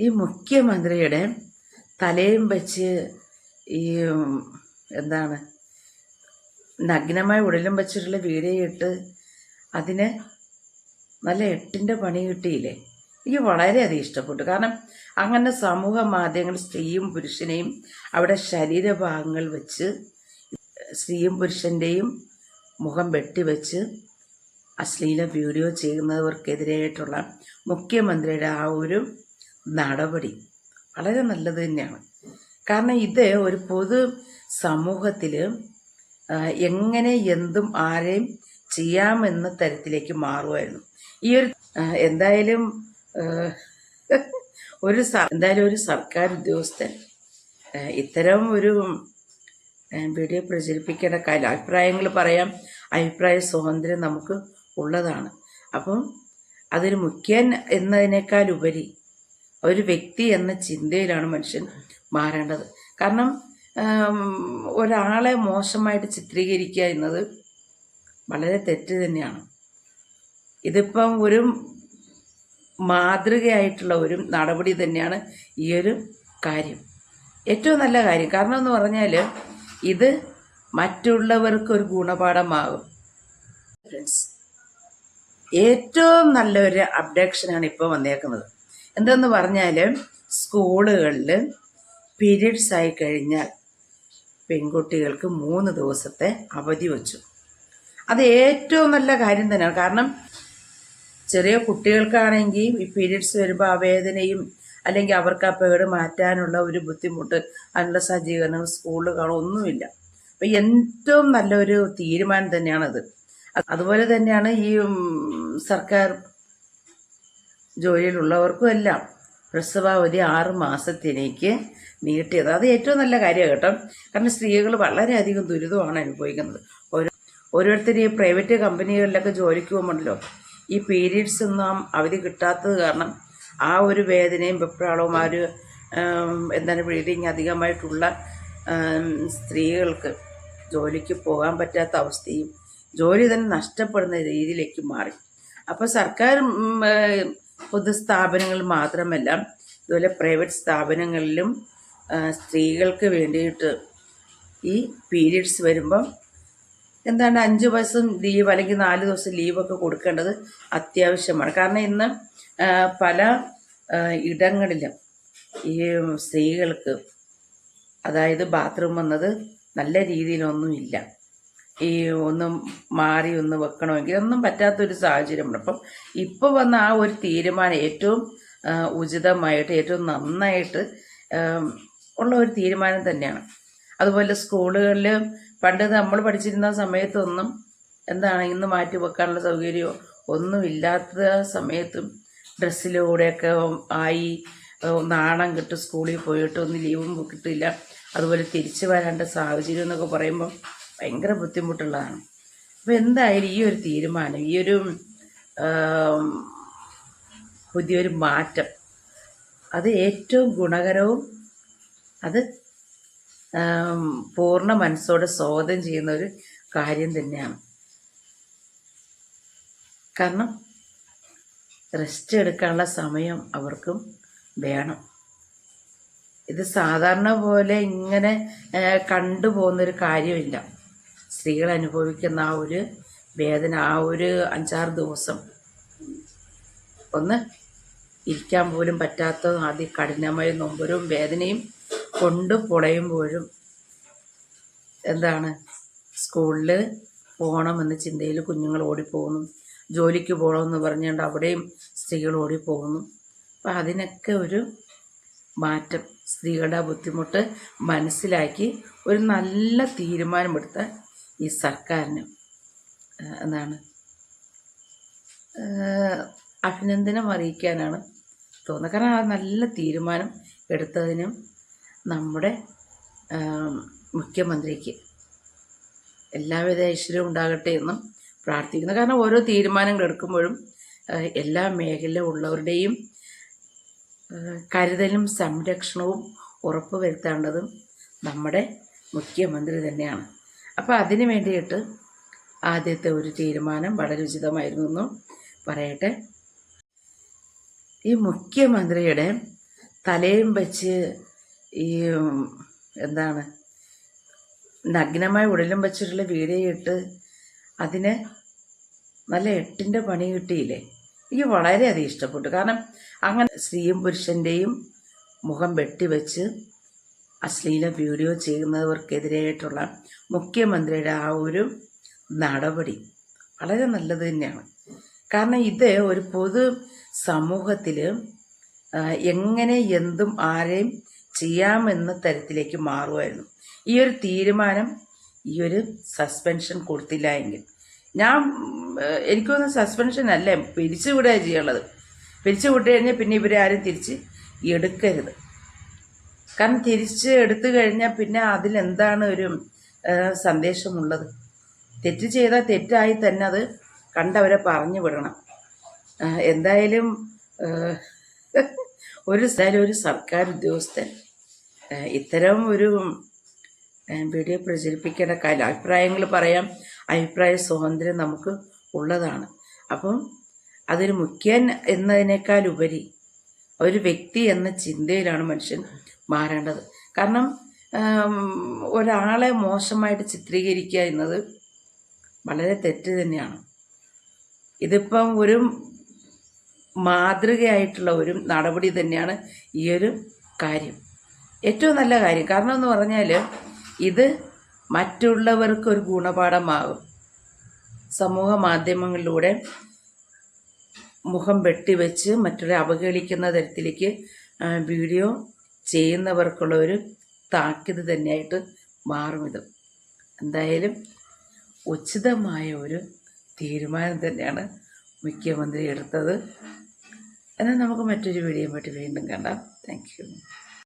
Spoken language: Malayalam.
ഈ മുഖ്യമന്ത്രിയുടെ തലയും വെച്ച് ഈ എന്താണ് നഗ്നമായ ഉടലും വെച്ചിട്ടുള്ള വീഡിയോ ഇട്ട് അതിന് നല്ല 8ന്റെ പണി കിട്ടിയില്ലേ? എനിക്ക് വളരെയധികം ഇഷ്ടപ്പെട്ടു. കാരണം അങ്ങനെ സമൂഹ മാധ്യമങ്ങൾ സ്ത്രീയും പുരുഷനെയും അവിടെ ശരീരഭാഗങ്ങൾ വെച്ച് സ്ത്രീയും പുരുഷൻ്റെയും മുഖം വെട്ടിവെച്ച് അശ്ലീല വീഡിയോ ചെയ്യുന്നവർക്കെതിരായിട്ടുള്ള മുഖ്യമന്ത്രിയുടെ ആ ഒരു നടപടി വളരെ നല്ലത് തന്നെയാണ്. കാരണം ഇത് ഒരു പൊതു സമൂഹത്തിൽ എങ്ങനെ എന്തും ആരെയും ചെയ്യാമെന്ന തരത്തിലേക്ക് മാറുമായിരുന്നു. ഈ ഒരു എന്തായാലും ഒരു സർക്കാർ ഉദ്യോഗസ്ഥൻ ഇത്തരം ഒരു വീഡിയോ പ്രചരിപ്പിക്കേണ്ട കാര്യം, അഭിപ്രായങ്ങൾ പറയാം, അഭിപ്രായ സ്വാതന്ത്ര്യം നമുക്ക് ഉള്ളതാണ്. അപ്പം അതൊരു മുഖ്യൻ എന്നതിനേക്കാൾ ഉപരി ഒരു വ്യക്തി എന്ന ചിന്തയിലാണ് മനുഷ്യൻ മാറേണ്ടത്. കാരണം ഒരാളെ മോശമായിട്ട് ചിത്രീകരിക്കുക എന്നത് വളരെ തെറ്റ് തന്നെയാണ്. ഇതിപ്പം ഒരു മാതൃകയായിട്ടുള്ള ഒരു നടപടി തന്നെയാണ് ഈ ഒരു കാര്യം. ഏറ്റവും നല്ല കാര്യം. കാരണം എന്ന് പറഞ്ഞാൽ ഇത് മറ്റുള്ളവർക്ക് ഒരു ഗുണപാഠമാകും. ഫ്രണ്ട്സ്, ഏറ്റവും നല്ലൊരു അപ്ഡേഷനാണ് ഇപ്പോൾ വന്നേക്കുന്നത്. എന്തെന്ന് പറഞ്ഞാൽ സ്കൂളുകളിൽ പീരീഡ്സ് ആയി കഴിഞ്ഞാൽ പെൺകുട്ടികൾക്ക് 3 ദിവസത്തെ അവധി വച്ചു. അത് ഏറ്റവും നല്ല കാര്യം തന്നെയാണ്. കാരണം ചെറിയ കുട്ടികൾക്കാണെങ്കിൽ ഈ പീരീഡ്സ് വരുമ്പോൾ ആ വേദനയും അല്ലെങ്കിൽ അവർക്ക് ആ പേട് മാറ്റാനുള്ള ഒരു ബുദ്ധിമുട്ട്, അതിനുള്ള സജ്ജീകരണങ്ങൾ സ്കൂളിൽ കാണും, ഒന്നുമില്ല. അപ്പം ഏറ്റവും നല്ലൊരു തീരുമാനം തന്നെയാണത്. അതുപോലെ തന്നെയാണ് ഈ സർക്കാർ ജോലിയിലുള്ളവർക്കും എല്ലാം പ്രസവാവധി 6 മാസത്തിലേക്ക് നീട്ടിയത്. അത് ഏറ്റവും നല്ല കാര്യമാണ് കേട്ടോ. കാരണം സ്ത്രീകൾ വളരെയധികം ദുരിതമാണ് അനുഭവിക്കുന്നത്. ഓരോരുത്തർ ഈ പ്രൈവറ്റ് കമ്പനികളിലൊക്കെ ജോലിക്ക് പോകുമ്പോഴല്ലോ ഈ പീരീഡ്സ് ഒന്നും അവധി കിട്ടാത്തത് കാരണം ആ ഒരു വേദനയും വെപ്രാളവും ആ ഒരു ബ്ലീഡിങ് അധികമായിട്ടുള്ള സ്ത്രീകൾക്ക് ജോലിക്ക് പോകാൻ പറ്റാത്ത അവസ്ഥയും ജോലി തന്നെ നഷ്ടപ്പെടുന്ന രീതിയിലേക്ക് മാറി. അപ്പോൾ സർക്കാർ പൊതുസ്ഥാപനങ്ങൾ മാത്രമല്ല, ഇതുപോലെ പ്രൈവറ്റ് സ്ഥാപനങ്ങളിലും സ്ത്രീകൾക്ക് വേണ്ടിയിട്ട് ഈ പീരീഡ്സ് വരുമ്പം 5 ദിവസം ലീവ് അല്ലെങ്കിൽ 4 ദിവസം ലീവൊക്കെ കൊടുക്കേണ്ടത് അത്യാവശ്യമാണ്. കാരണം ഇന്ന് പല ഇടങ്ങളിലും ഈ സ്ത്രീകൾക്ക് അതായത് ബാത്റൂം വന്നത് നല്ല രീതിയിലൊന്നുമില്ല. ഈ ഒന്നും മാറി ഒന്ന് വെക്കണമെങ്കിൽ ഒന്നും പറ്റാത്തൊരു സാഹചര്യമുണ്ട്. അപ്പം ഇപ്പോൾ വന്ന ആ ഒരു തീരുമാനം ഏറ്റവും ഉചിതമായിട്ട് ഏറ്റവും നന്നായിട്ട് ഉള്ള ഒരു തീരുമാനം തന്നെയാണ്. അതുപോലെ സ്കൂളുകളിൽ പണ്ട് നമ്മൾ പഠിച്ചിരുന്ന സമയത്തൊന്നും ഇന്ന് മാറ്റി വെക്കാനുള്ള സൗകര്യമോ ഒന്നുമില്ലാത്ത സമയത്തും ഡ്രസ്സിലൂടെയൊക്കെ ആയി നാണം കിട്ടും, സ്കൂളിൽ പോയിട്ട് ഒന്നും ലീവും കിട്ടില്ല, അതുപോലെ തിരിച്ചു വരേണ്ട സാഹചര്യം എന്നൊക്കെ പറയുമ്പം ഭയങ്കര ബുദ്ധിമുട്ടുള്ളതാണ്. അപ്പോൾ എന്തായാലും ഈ ഒരു തീരുമാനം, ഈ ഒരു പുതിയൊരു മാറ്റം അത് ഏറ്റവും ഗുണകരവും അത് പൂർണ്ണ മനസ്സോടെ സ്വാഗതം ചെയ്യുന്ന ഒരു കാര്യം തന്നെയാണ്. കാരണം റെസ്റ്റ് എടുക്കാനുള്ള സമയം അവർക്കും വേണം. ഇത് സാധാരണ പോലെ ഇങ്ങനെ കണ്ടുപോകുന്നൊരു കാര്യമില്ല. സ്ത്രീകൾ അനുഭവിക്കുന്ന ആ ഒരു വേദന, ആ ഒരു 5-6 ദിവസം ഒന്ന് ഇരിക്കാൻ പോലും പറ്റാത്ത കഠിനമായ നൊമ്പരവും വേദനയും കൊണ്ട് പൊളയുമ്പോഴും സ്കൂളിൽ പോകണമെന്ന ചിന്തയിൽ കുഞ്ഞുങ്ങൾ ഓടിപ്പോകുന്നു, ജോലിക്ക് പോകണമെന്ന് പറഞ്ഞുകൊണ്ട് അവിടെയും സ്ത്രീകൾ ഓടിപ്പോകുന്നു. അപ്പം അതിനൊക്കെ ഒരു മാറ്റം, സ്ത്രീകളുടെ ബുദ്ധിമുട്ട് മനസ്സിലാക്കി ഒരു നല്ല തീരുമാനമെടുത്ത ഈ സർക്കാരിന് അഭിനന്ദനം അറിയിക്കാനാണ് തോന്നുന്നത്. കാരണം ആ നല്ല തീരുമാനം എടുത്തതിനും നമ്മുടെ മുഖ്യമന്ത്രിക്ക് എല്ലാവിധ ഐശ്വര്യവും ഉണ്ടാകട്ടെ എന്നും പ്രാർത്ഥിക്കുന്നു. കാരണം ഓരോ തീരുമാനങ്ങൾ എടുക്കുമ്പോഴും എല്ലാ മേഖലയിലുള്ളവരുടെയും കരുതലും സംരക്ഷണവും ഉറപ്പുവരുത്തേണ്ടതും നമ്മുടെ മുഖ്യമന്ത്രി തന്നെയാണ്. അപ്പോൾ അതിന് വേണ്ടിയിട്ട് ആദ്യത്തെ ഒരു തീരുമാനം വളരെ ഉചിതമായിരുന്നു എന്നും പറയട്ടെ. ഈ മുഖ്യമന്ത്രിയുടെ തലയും വെച്ച് ഈ എന്താണ് നഗ്നമായ ഉടലും വെച്ചിട്ടുള്ള വീഡിയോ ഇട്ട് അതിന് നല്ല 8ന്റെ പണി കിട്ടിയില്ലേ. എനിക്ക് വളരെയധികം ഇഷ്ടപ്പെട്ടു. കാരണം അങ്ങനെ സ്ത്രീയും പുരുഷൻ്റെയും മുഖം വെട്ടിവെച്ച് അശ്ലീല വീഡിയോ ചെയ്യുന്നവർക്കെതിരായിട്ടുള്ള മുഖ്യമന്ത്രിയുടെ ആ ഒരു നടപടി വളരെ നല്ലത് തന്നെയാണ്. കാരണം ഇത് ഒരു പൊതു സമൂഹത്തിൽ എങ്ങനെ എന്തും ആരെയും ചെയ്യാമെന്ന തരത്തിലേക്ക് മാറുമായിരുന്നു. ഈ ഒരു തീരുമാനം, ഈ ഒരു സസ്പെൻഷൻ കൊടുത്തില്ല എങ്കിൽ എനിക്കൊന്നും സസ്പെൻഷൻ അല്ല, പിരിച്ചുവിടുക ചെയ്യുള്ളത്. പിരിച്ചു വിട്ട് കഴിഞ്ഞാൽ പിന്നെ ഇവരെ ആരും തിരിച്ച് എടുക്കരുത്. കാരണം തിരിച്ച് എടുത്തു കഴിഞ്ഞാൽ പിന്നെ അതിലെന്താണ് ഒരു സന്ദേശമുള്ളത്? തെറ്റ് ചെയ്താൽ തെറ്റായി തന്നെ അത് കണ്ടവരെ പറഞ്ഞു വിടണം. എന്തായാലും ഒരു സർക്കാർ ഉദ്യോഗസ്ഥൻ ഇത്തരം ഒരു വീഡിയോ പ്രചരിപ്പിക്കേണ്ട കാര്യം. അഭിപ്രായങ്ങൾ പറയാം, അഭിപ്രായ സ്വാതന്ത്ര്യം നമുക്ക് ഉള്ളതാണ്. അപ്പം അതൊരു മുഖ്യൻ എന്നതിനേക്കാൾ ഉപരി ഒരു വ്യക്തി എന്ന ചിന്തയിലാണ് മനുഷ്യൻ മാറേണ്ടത്. കാരണം ഒരാളെ മോശമായിട്ട് ചിത്രീകരിക്കുക എന്നത് വളരെ തെറ്റ് തന്നെയാണ്. ഇതിപ്പം ഒരു മാതൃകയായിട്ടുള്ള ഒരു നടപടി തന്നെയാണ് ഈ ഒരു കാര്യം. ഏറ്റവും നല്ല കാര്യം. കാരണം എന്ന് പറഞ്ഞാൽ ഇത് മറ്റുള്ളവർക്ക് ഒരു ഗുണപാഠമാകും. സമൂഹ മാധ്യമങ്ങളിലൂടെ മുഖം വെട്ടിവെച്ച് മറ്റൊരു അവഹേളിക്കുന്ന തരത്തിലേക്ക് വീഡിയോ ചെയ്യുന്നവർക്കുള്ള ഒരു താക്കീത് തന്നെയായിട്ട് മാറും ഇത്. എന്തായാലും ഉചിതമായ ഒരു തീരുമാനം തന്നെയാണ് മുഖ്യമന്ത്രി എടുത്തത്. എന്നാൽ നമുക്ക് മറ്റൊരു വീഡിയോ വീണ്ടും കാണാം. Thank you.